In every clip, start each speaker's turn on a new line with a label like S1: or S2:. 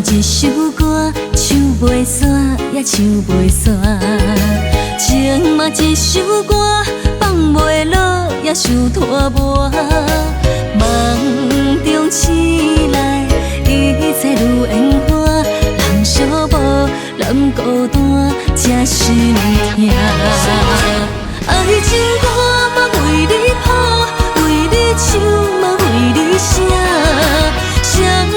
S1: 像一首歌，唱袂煞也唱袂煞。情嘛一首歌，放袂落也想拖磨。梦中醒来，一切如烟花。人相无，人孤单，才心痛。爱情歌嘛为你谱，为你唱嘛为你写。谁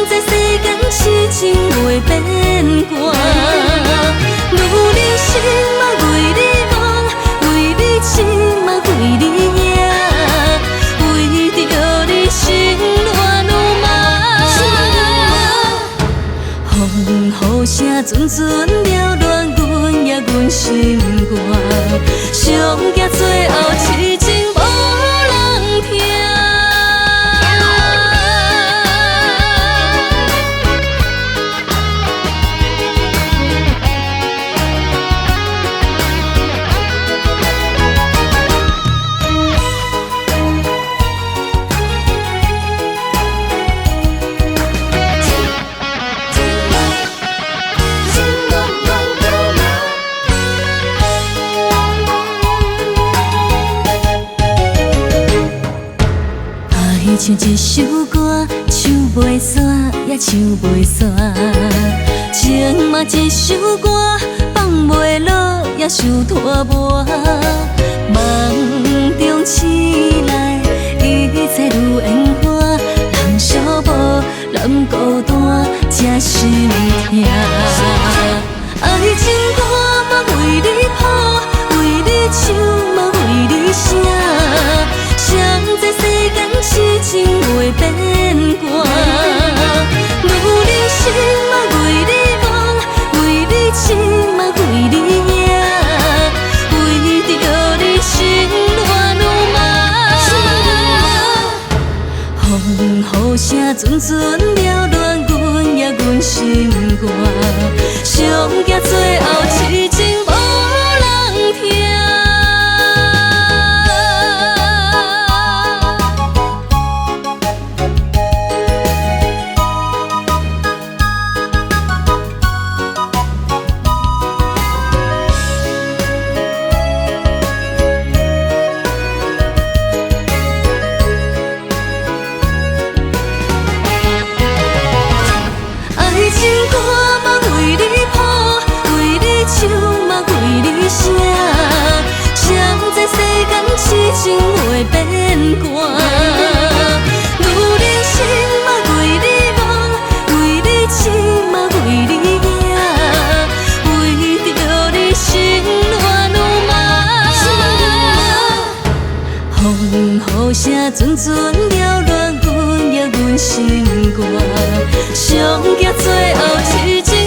S1: 知世间痴情袂变卦，女人心嘛为你梦，为你痴嘛为你影，为着你心乱如麻。风雨声阵阵缭乱阮也阮心肝，上惊最后痴情无人听。像一首歌，唱袂煞也唱袂煞。情嘛一首歌，放袂落也想拖磨。梦中醒来，一切如烟花。人相无，人孤单，才心痛。爱情歌嘛为你谱，为你唱嘛为你写。谁知世间痴情袂变卦，女人心嘛为你梦，为你痴嘛为你影，为着你心乱如麻。风雨声阵阵缭乱阮也阮心肝，上惊最后痴情无人听。爱情歌嘛为你谱，为你唱嘛为你写。谁知世间痴情袂变卦，女人心嘛为你梦，为你痴嘛为你影，为着你心乱如麻。风雨声阵阵缭乱阮也阮心肝，上惊最后痴情。